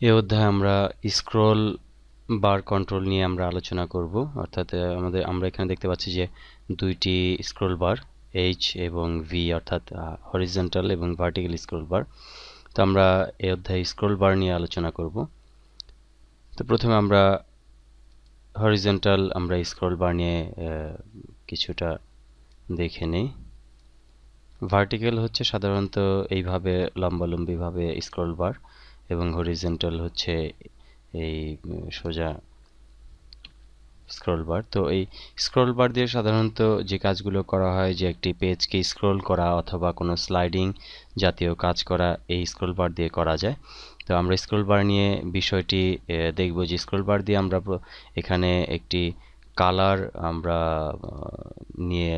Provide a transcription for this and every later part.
এই অধ্যায়ে আমরা স্ক্রল বার কন্ট্রোল নিয়ে আমরা আলোচনা করব। অর্থাৎ আমরা এখানে দেখতে পাচ্ছি যে দুইটি স্ক্রল বার এইচ এবং ভি, অর্থাৎ হরিজন্টাল এবং ভার্টিক্যাল স্ক্রল বার। তো আমরা এই অধ্যায়ে স্ক্রল বার নিয়ে আলোচনা করব। তো প্রথমে আমরা হরিজন্টাল স্ক্রল বার নিয়ে কিছুটা দেখে নিই। ভার্টিক্যাল হচ্ছে সাধারণত এইভাবে লম্বালম্বিভাবে স্ক্রল বার, এবং হরিজন্টাল হচ্ছে এই সোজা স্ক্রল বার। তো এই স্ক্রল বার দিয়ে সাধারণত যে কাজগুলো করা হয়, যে একটি পেজকে স্ক্রল করা অথবা কোনো স্লাইডিং জাতীয় কাজ করা, এই স্ক্রল বার দিয়ে করা যায়। তো আমরা স্ক্রল বার নিয়ে বিষয়টি দেখব যে স্ক্রল বার দিয়ে আমরা এখানে একটি কালার আমরা নিয়ে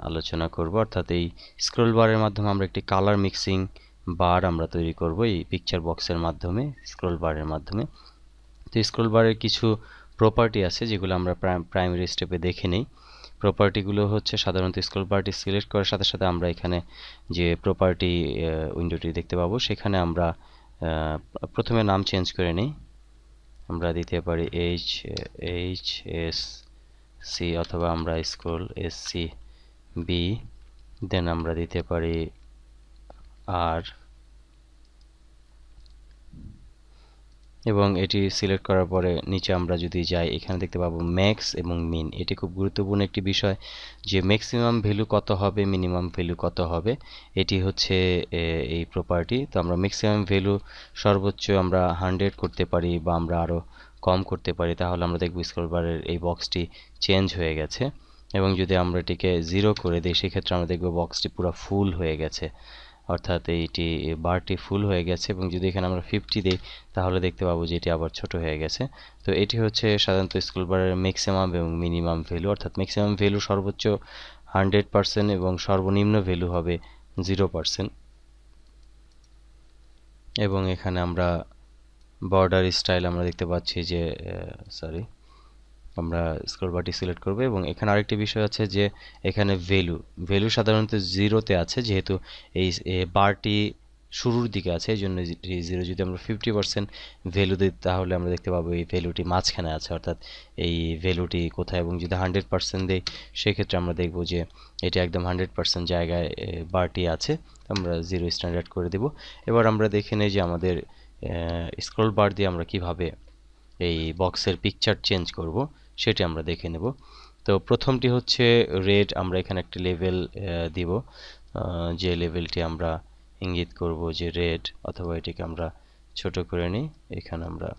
আলোচনা করব। অর্থাৎ এই স্ক্রল বারের মাধ্যমে আমরা একটি কালার মিক্সিং বার আমরা তৈরি করব এই পিকচার বক্সের মাধ্যমে, স্ক্রল বারের মাধ্যমে। তো স্ক্রল বারের কিছু প্রপার্টি আছে যেগুলো আমরা প্রাইমারি স্টেপে দেখে নেই। প্রপার্টিগুলো হচ্ছে সাধারণত স্ক্রল বারটি সিলেক্ট করার সাথে সাথে আমরা এখানে যে প্রপার্টি উইন্ডোটি দেখতে পাবো, সেখানে আমরা প্রথমে নাম চেঞ্জ করে নিই। আমরা দিতে পারি HSC অথবা আমরা স্ক্রল SCB, দেন আমরা দিতে পারি আর, এবং এটি সিলেক্ট করার পরে নিচে আমরা যদি যাই, এখানে দেখতে পাবো ম্যাক্স এবং মিন। এটি খুব গুরুত্বপূর্ণ একটি বিষয় যে ম্যাক্সিমাম ভ্যালু কত হবে, মিনিমাম ভ্যালু কত হবে, এটি হচ্ছে এই প্রপার্টি। তো আমরা ম্যাক্সিমাম ভ্যালু সর্বোচ্চ আমরা 100 করতে পারি বা আমরা আরও কম করতে পারি, তাহলে আমরা দেখব স্ক্রল বারের এই বক্সটি চেঞ্জ হয়ে গেছে। এবং যদি আমরা এটিকে 0 করে দিই, সেক্ষেত্রে আমরা দেখব বক্সটি পুরো ফুল হয়ে গেছে, অর্থাৎ এইটি বারটি ফুল হয়ে গেছে। এবং যদি এখানে আমরা 50 দিই, তাহলে দেখতে পাবো যে এটি আবার ছোট হয়ে গেছে। তো এটি হচ্ছে সাধারণত স্ক্রল বারের ম্যাক্সিমাম এবং মিনিমাম ভ্যালু। অর্থাৎ ম্যাক্সিমাম ভ্যালু সর্বোচ্চ 100% এবং সর্বনিম্ন ভ্যালু হবে 0%। এবং এখানে আমরা বর্ডার স্টাইল আমরা দেখতে পাচ্ছি যে আমরা স্ক্রল বারটি সিলেক্ট করব। এবং এখানে আরেকটি বিষয় আছে যে এখানে ভ্যালু সাধারণত 0-তে আছে, যেহেতু এই বারটি শুরুর দিকে আছে, এই জন্য 0। যদি আমরা 50% ভ্যালু দিই, তাহলে আমরা দেখতে পাবো এই ভ্যালুটি মাঝখানে আছে, অর্থাৎ এই ভ্যালুটি কোথায়। এবং যদি 100% দিই, সেক্ষেত্রে আমরা দেখব যে এটি একদম 100% জায়গায় বারটি আছে। আমরা 0 স্ট্যান্ডার্ড করে দেব। এবার আমরা দেখে নেই যে আমাদের স্ক্রল বার দিয়ে আমরা কিভাবে এই বক্সের পিকচার চেঞ্জ করব, সেটি আমরা দেখে নেব। তো প্রথমটি হচ্ছে রেড। আমরা এখানে একটি লেভেল দিব, যে লেভেলটি আমরা ইঙ্গিত করব যে রেড, অথবা এটিকে আমরা ছোট করে নিই। এখানে আমরা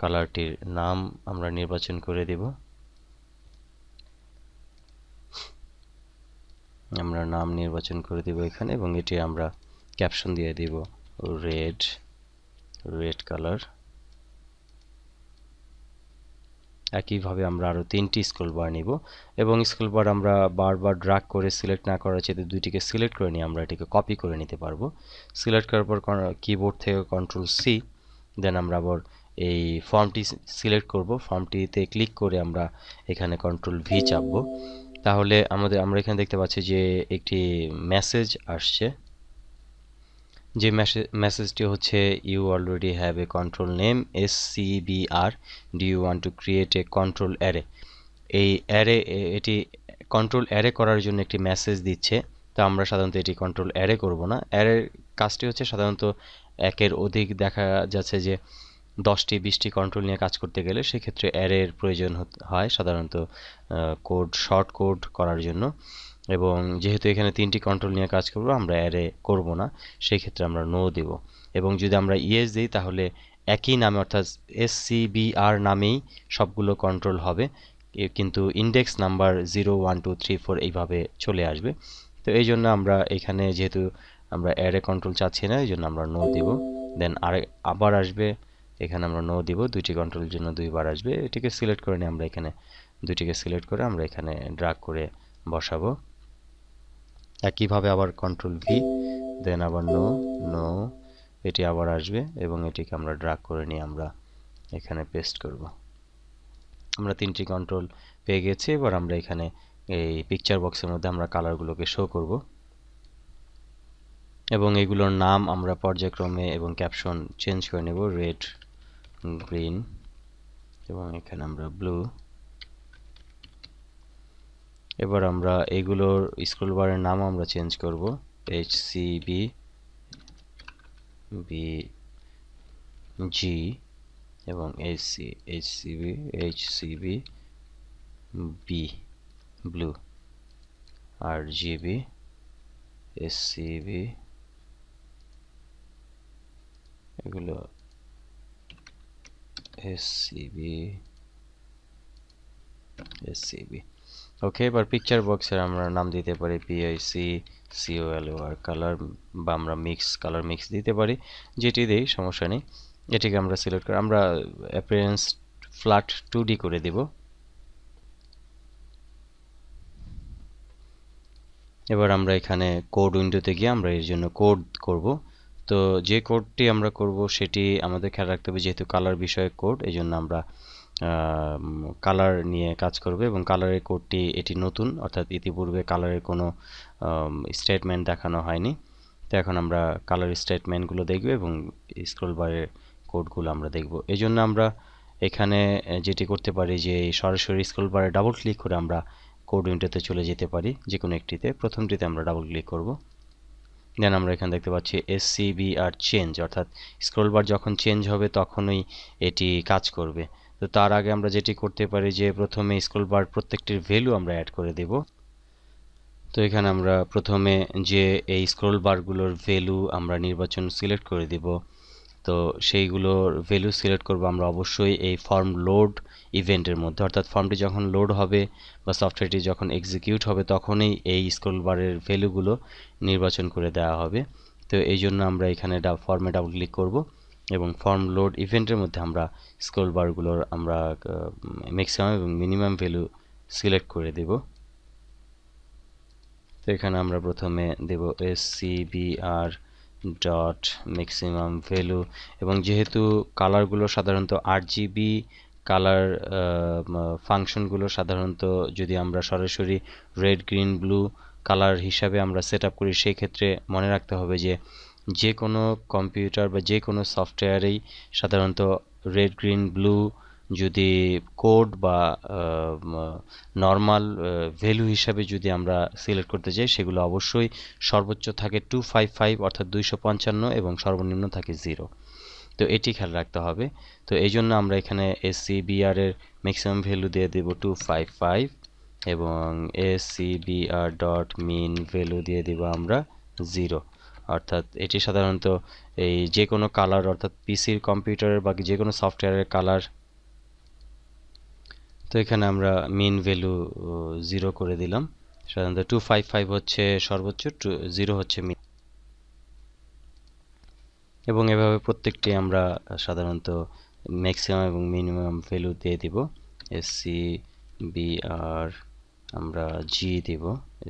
কালারটির নাম আমরা নির্বাচন করে দিব। আমরা নাম নির্বাচন করে দিব এখানে, এবং এটি আমরা ক্যাপশন দিয়ে দিব রেড কালার। একইভাবে আমরা আরও 3টি স্ক্রল বার নিব, এবং স্ক্রল বার আমরা বারবার ড্র্যাগ করে সিলেক্ট না করার চেয়ে দুইটিকে সিলেক্ট করে নিয়ে আমরা এটিকে কপি করে নিতে পারবো। সিলেক্ট করার পর কিবোর্ড থেকে Ctrl+C, দেন আমরা আবার এই ফর্মটি সিলেক্ট করব। ফর্মটিতে ক্লিক করে আমরা এখানে Ctrl+V চাপবো। তাহলে আমরা এখানে দেখতে পাচ্ছি যে একটি মেসেজ আসছে, যে মেসেজটি হচ্ছে you already have a control name SCBR, do you want to create a control array. এই অ্যারে, এটি কন্ট্রোল অ্যারে করার জন্য একটি মেসেজ দিচ্ছে। তো আমরা সাধারণত এটি কন্ট্রোল অ্যারে করব না। অ্যারের কাজটি হচ্ছে সাধারণত একের অধিক, দেখা যাচ্ছে যে 10টি 20টি কন্ট্রোল নিয়ে কাজ করতে গেলে সেক্ষেত্রে অ্যারের প্রয়োজন হয় সাধারণত শর্ট কোড করার জন্য। এবং যেহেতু এখানে 3টি কন্ট্রোল নিয়ে কাজ করব, আমরা অ্যারে করব না, সেই ক্ষেত্রে আমরা নো দেব। এবং যদি আমরা ইয়েস দিই, তাহলে একই নামে অর্থাৎ SCBR নামেই সবগুলো কন্ট্রোল হবে, কিন্তু ইন্ডেক্স নাম্বার 0 1 2 3 4 এইভাবে চলে আসবে। তো এই জন্য আমরা এখানে যেহেতু আমরা অ্যারে কন্ট্রোল চাচ্ছি না, এই জন্য আমরা নো দিব। দেন আবার আসবে, এখানে আমরা নো দিব। 2টি কন্ট্রোলের জন্য 2বার আসবে। এটিকে সিলেক্ট করে নিয়ে আমরা এখানে 2টিকে সিলেক্ট করে আমরা এখানে ড্র্যাগ করে বসাবো। একইভাবে আবার Ctrl+V, দেন আবার নো, এটি আবার আসবে, এবং এটিকে আমরা ড্র্যাগ করে নিয়ে আমরা এখানে পেস্ট করব। আমরা 3টি কন্ট্রোল পেয়ে গেছি। এবার আমরা এখানে এই পিকচার বক্সের মধ্যে আমরা কালারগুলোকে শো করব। এবং এগুলোর নাম আমরা পর্যায়ক্রমে এবং ক্যাপশন চেঞ্জ করে নেব, রেড, গ্রিন এবং এখানে আমরা ব্লু। এবার আমরা এগুলোর স্ক্রল বারের নাম আমরা চেঞ্জ করব, HCB, BG এবং HCB, B, blue, RGB, SCB, এগুলো SCB। ওকে, এবার পিকচার বক্সের আমরা নাম দিতে পারি PIC COLOR কালার, বা আমরা কালার মিক্স দিতে পারি, যেটি দেই সমস্যা নেই। এটিকে আমরা সিলেক্ট করে আমরা অ্যাপিয়ারেন্স ফ্ল্যাট 2D করে দেব। এবার আমরা এখানে কোড উইন্ডোতে গিয়ে আমরা এর জন্য কোড করব। তো যে কোডটি আমরা করব সেটি আমাদের খেয়াল রাখতে হবে, যেহেতু কালার বিষয়ক কোড, এই জন্য আমরা কালার নিয়ে কাজ করব এবং কালারের কোডটি এটি নতুন, অর্থাৎ ইতিপূর্বে কালারের কোনো স্টেটমেন্ট দেখানো হয়নি। তো এখন আমরা কালার স্টেটমেন্টগুলো দেখব এবং স্ক্রল বারের কোডগুলো আমরা দেখব। এই জন্য আমরা এখানে যেটি করতে পারি যে সরাসরি স্ক্রল বারে ডাবল ক্লিক করে আমরা কোড উইন্ডোতে চলে যেতে পারি, যে কোনো একটিতে। প্রথমটিতে আমরা ডাবল ক্লিক করব, দেন আমরা এখানে দেখতে পাচ্ছি SCBR চেঞ্জ, অর্থাৎ স্ক্রল বার যখন চেঞ্জ হবে তখনই এটি কাজ করবে। তো তার আগে আমরা যেটি করতে পারি যে প্রথমে স্ক্রল বার প্রত্যেকটির ভ্যালু আমরা অ্যাড করে দেব। তো এখানে আমরা প্রথমে যে এই স্ক্রল বারগুলোর ভ্যালু আমরা নির্বাচন সিলেক্ট করে দিব। তো সেইগুলোর ভ্যালু সিলেক্ট করব আমরা অবশ্যই এই ফর্ম লোড ইভেন্টের মধ্যে, অর্থাৎ ফর্মটি যখন লোড হবে বা সফটওয়্যারটি যখন এক্সিকিউট হবে তখনই এই স্ক্রল বারের ভ্যালুগুলো নির্বাচন করে দেওয়া হবে। তো এই জন্য আমরা এখানে ফর্মে ডাবল ক্লিক করব এবং ফর্ম লোড ইভেন্টের মধ্যে আমরা স্ক্রল বারগুলোর আমরা ম্যাক্সিমাম এবং মিনিমাম ভ্যালু সিলেক্ট করে দেব। তো এখানে আমরা প্রথমে দেব SCBR ডট ম্যাক্সিমাম ভ্যালু, এবং যেহেতু কালারগুলো সাধারণত RGB কালার ফাংশনগুলো সাধারণত যদি আমরা সরাসরি রেড, গ্রিন, ব্লু কালার হিসাবে আমরা সেট আপ করি, সেই ক্ষেত্রে মনে রাখতে হবে যে কোনো কম্পিউটার বা যে কোনো সফটওয়্যারেই সাধারণত রেড, গ্রিন, ব্লু যদি কোড বা নর্মাল ভ্যালু হিসাবে যদি আমরা সিলেক্ট করতে চাই, সেগুলো অবশ্যই সর্বোচ্চ থাকে 255 অর্থাৎ 255 এবং সর্বনিম্ন থাকে 0। তো এটি খেয়াল রাখতে হবে। তো এই জন্য আমরা এখানে SCBR এর ম্যাক্সিমাম ভ্যালু দিয়ে দেব 255 এবং SCBR ডট মিন ভ্যালু দিয়ে দেব আমরা 0, অর্থাৎ এটি সাধারণত এই যে কোনো কালার, অর্থাৎ পিসির, কম্পিউটারের বা যে কোনো সফটওয়্যারের কালার। তো এখানে আমরা মিন ভ্যালু 0 করে দিলাম। সাধারণত 255 হচ্ছে সর্বোচ্চ, 0 হচ্ছে মিন, এবং এভাবে প্রত্যেকটি আমরা সাধারণত ম্যাক্সিমাম এবং মিনিমাম ভ্যালু দিয়ে দিব। SCBR আমরা G দিব,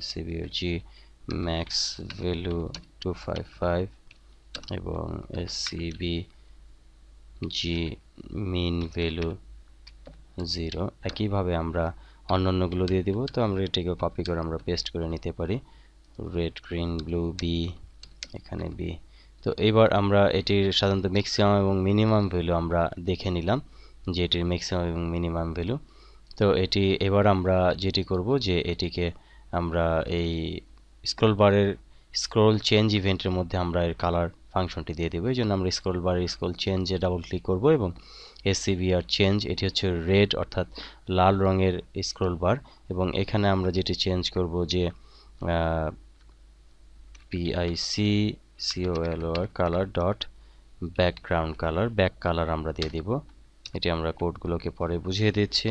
SCBR G ম্যাক্স ভ্যালু 255 এবং SCBG মিন ভ্যালু 0। একইভাবে আমরা অন্যান্যগুলো দিয়ে দিব। তো আমরা এটাকে কপি করে আমরা পেস্ট করে নিতে পারি, রেড, গ্রিন, ব্লু, বি, এখানে বি। তো এবার আমরা এটির সাধারণত ম্যাক্সিমাম এবং মিনিমাম ভ্যালু আমরা দেখে নিলাম যে এটির ম্যাক্সিমাম এবং মিনিমাম ভ্যালু। তো এটি এবার আমরা যেটি করব যে এটিকে আমরা এই স্ক্রল বারের স্ক্রল চেঞ্জ ইভেন্টের মধ্যে আমরা এর কালার ফাংশনটি দিয়ে দেবো। এই জন্য আমরা স্ক্রল বারের স্ক্রল চেঞ্জে ডাবল ক্লিক করব এবং SCBR চেঞ্জ, এটি হচ্ছে রেড অর্থাৎ লাল রঙের স্ক্রল বার, এবং এখানে আমরা যেটি চেঞ্জ করব যে PIC colour dot background colour, back colour আমরা দিয়ে দিব। এটি আমরা কোডগুলোকে পরে বুঝিয়ে দিচ্ছি।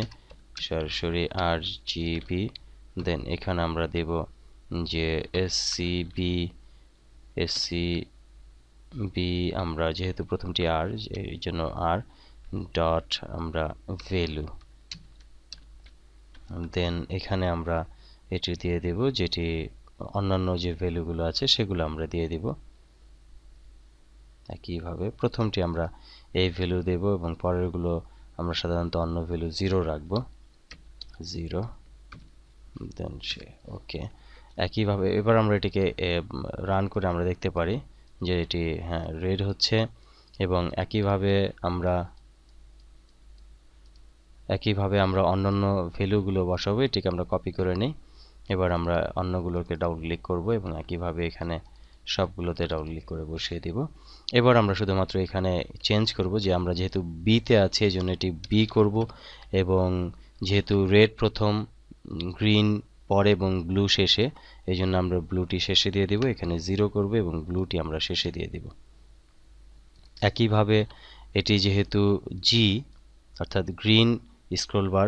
সরাসরি RGB, দেন এখানে আমরা দেব যে SCB আমরা যেহেতু প্রথমটি R, এই জন্য R ডট আমরা ভ্যালু, দেন এখানে আমরা এটি দিয়ে দেব যেটি অন্যান্য যে ভ্যালুগুলো আছে সেগুলো আমরা দিয়ে দিব। একইভাবে প্রথমটি আমরা এই ভ্যালু দেব এবং পরেরগুলো আমরা সাধারণত অন্য ভ্যালু 0 রাখবো, 0, দেন সে ওকে। একইভাবে এবার আমরা এটিকে রান করে আমরা দেখতে পারি যে এটি হ্যাঁ রেড হচ্ছে, এবং একইভাবে আমরা অন্যান্য ভ্যালুগুলো বসাবো। এটিকে আমরা কপি করে নিই। এবার আমরা অন্যগুলোকে ডাবল ক্লিক করব এবং একইভাবে এখানে সবগুলোতে ডাবল ক্লিক করে বসিয়ে দিব। এবার আমরা শুধুমাত্র এখানে চেঞ্জ করব যে আমরা যেহেতু বিতে আছি এই জন্য এটি বি করব, এবং যেহেতু রেড প্রথম, গ্রিন পরে এবং ব্লু শেষে, এই জন্য আমরা ব্লুটি শেষে দিয়ে দিব। এখানে 0 করব এবং ব্লুটি আমরা শেষে দিয়ে দিব। একইভাবে এটি যেহেতু জি অর্থাৎ গ্রিন স্ক্রোল বার,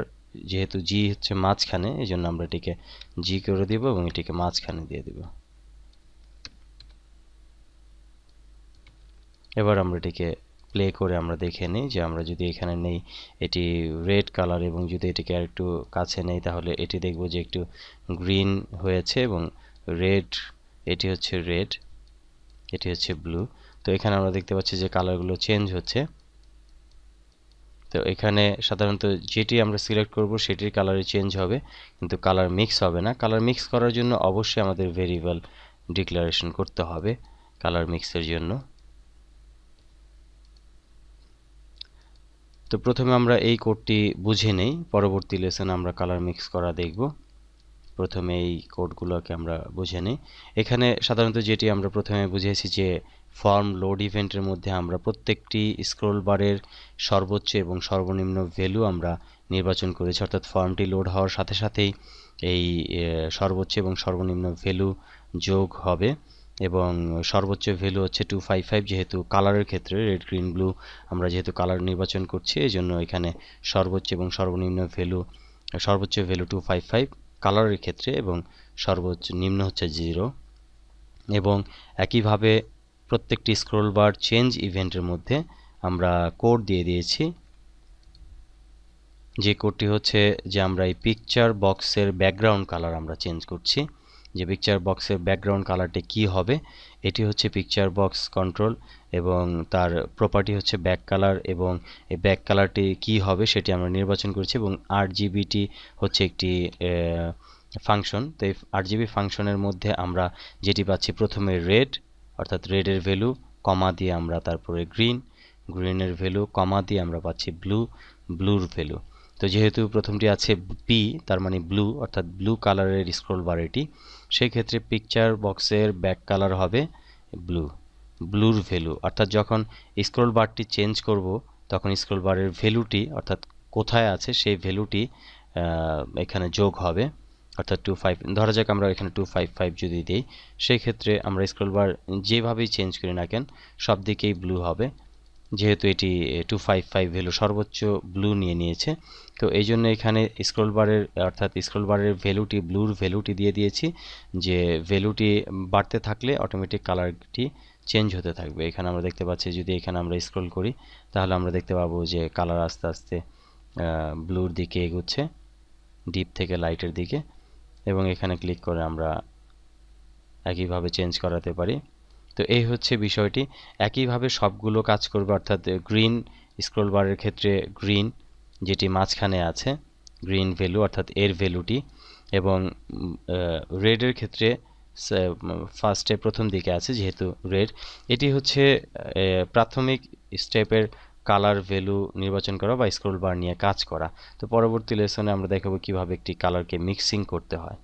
যেহেতু জি হচ্ছে মাঝখানে, এই জন্য আমরা এটিকে জি করে দিব এবং এটিকে মাঝখানে দিয়ে দিব। এবার আমরা এটিকে প্লে করে আমরা দেখে নিই যে আমরা যদি এখানে নেই এটি রেড কালার, এবং যদি এটিকে আর একটু কাছে নেই তাহলে এটি দেখব যে একটু গ্রিন হয়েছে এবং রেড, এটি হচ্ছে রেড, এটি হচ্ছে ব্লু। তো এখানে আমরা দেখতে পাচ্ছি যে কালারগুলো চেঞ্জ হচ্ছে। তো এখানে সাধারণত যেটি আমরা সিলেক্ট করব সেটির কালারই চেঞ্জ হবে, কিন্তু কালার মিক্স হবে না। কালার মিক্স করার জন্য অবশ্যই আমাদের ভেরিয়েবল ডিক্লারেশন করতে হবে কালার মিক্সের জন্য। তো প্রথমে আমরা এই কোডটি বুঝে নেই, পরবর্তী লেসনে আমরা কালার মিক্স করা দেখব। প্রথমে এই কোডগুলোকে আমরা বুঝে নিই। এখানে সাধারণত যেটি আমরা প্রথমে বুঝেছি যে ফর্ম লোড ইভেন্টের মধ্যে আমরা প্রত্যেকটি স্ক্রোল বারের সর্বোচ্চ এবং সর্বনিম্ন ভ্যালু আমরা নির্বাচন করেছি, অর্থাৎ ফর্মটি লোড হওয়ার সাথে সাথেই এই সর্বোচ্চ এবং সর্বনিম্ন ভ্যালু যোগ হবে, এবং সর্বোচ্চ ভ্যালু হচ্ছে 255। যেহেতু কালারের ক্ষেত্রে রেড গ্রিন ব্লু আমরা যেহেতু কালার নির্বাচন করছি এই জন্য এখানে সর্বোচ্চ এবং সর্বনিম্ন ভ্যালু, সর্বোচ্চ ভ্যালু 255 কালারের ক্ষেত্রে এবং সর্বোচ্চ নিম্ন হচ্ছে 0। এবং একইভাবে প্রত্যেকটি স্ক্রোল বার চেঞ্জ ইভেন্টের মধ্যে আমরা কোড দিয়ে দিয়েছি, যে কোডটি হচ্ছে যে আমরা এই পিকচার বক্সের ব্যাকগ্রাউন্ড কালার আমরা চেঞ্জ করছি। যে পিকচার বক্সের ব্যাকগ্রাউন্ড কালারটি কি হবে, এটি হচ্ছে পিকচার বক্স কন্ট্রোল, এবং তার প্রপার্টি হচ্ছে ব্যাক কালার, এবং এই ব্যাক কালারটি কি হবে সেটি আমরা নির্বাচন করেছি। এবং RGBটি হচ্ছে একটি ফাংশন। তো এই RGB ফাংশনের মধ্যে আমরা যেটি পাচ্ছি প্রথমে রেড, অর্থাৎ রেডের ভ্যালু কমা দিয়ে আমরা তারপরে গ্রিন, গ্রিনের ভ্যালু কমা দিয়ে আমরা পাচ্ছি ব্লু, ব্লুর ভ্যালু। তো যেহেতু প্রথমটি আছে পি তার মানে ব্লু, অর্থাৎ ব্লু কালারের স্ক্রোল বার এটি, সেই ক্ষেত্রে পিকচার বক্সের ব্যাক কালার হবে ব্লু, ব্লুর ভ্যালু। অর্থাৎ যখন স্ক্রোল বারটি চেঞ্জ করব তখন স্ক্রোল বারের ভ্যালুটি অর্থাৎ কোথায় আছে সেই ভ্যালুটি এখানে যোগ হবে, অর্থাৎ 25। ধরা যাক আমরা এখানে 255 যদি দিই, সেই ক্ষেত্রে আমরা স্ক্রোল বার যেভাবেই চেঞ্জ করি না কেন সব দিকেই ব্লু হবে, যেহেতু এটি 255 ভ্যালু সর্বোচ্চ ব্লু নিয়ে নিয়েছে। তো এই জন্য এখানে স্ক্রোল বারের অর্থাৎ স্ক্রোল বারের ভ্যালুটি ব্লুর ভ্যালুটি দিয়ে দিয়েছি, যে ভ্যালুটি বাড়তে থাকলে অটোমেটিক কালারটি চেঞ্জ হতে থাকবে। এখানে আমরা দেখতে পাচ্ছি যদি এখানে আমরা স্ক্রোল করি তাহলে আমরা দেখতে পাবো যে কালার আস্তে আস্তে ব্লুর দিকে এগোচ্ছে, ডিপ থেকে লাইটের দিকে, এবং এখানে ক্লিক করে আমরা একইভাবে চেঞ্জ করাতে পারি। তো এই হচ্ছে বিষয়টি। একইভাবে সবগুলো কাজ করবে, অর্থাৎ গ্রিন স্ক্রোল বারের ক্ষেত্রে গ্রিন যেটি মাঝখানে আছে গ্রিন ভ্যালু অর্থাৎ এর ভ্যালুটি, এবং রেডের ক্ষেত্রে ফার্স্টে প্রথম দিকে আছে যেহেতু রেড, এটি হচ্ছে প্রাথমিক স্টেপের কালার ভ্যালু নির্বাচন করা বা স্ক্রোল বার নিয়ে কাজ করা। তো পরবর্তী লেসনে আমরা দেখাবো কিভাবে একটি কালারকে মিক্সিং করতে হয়।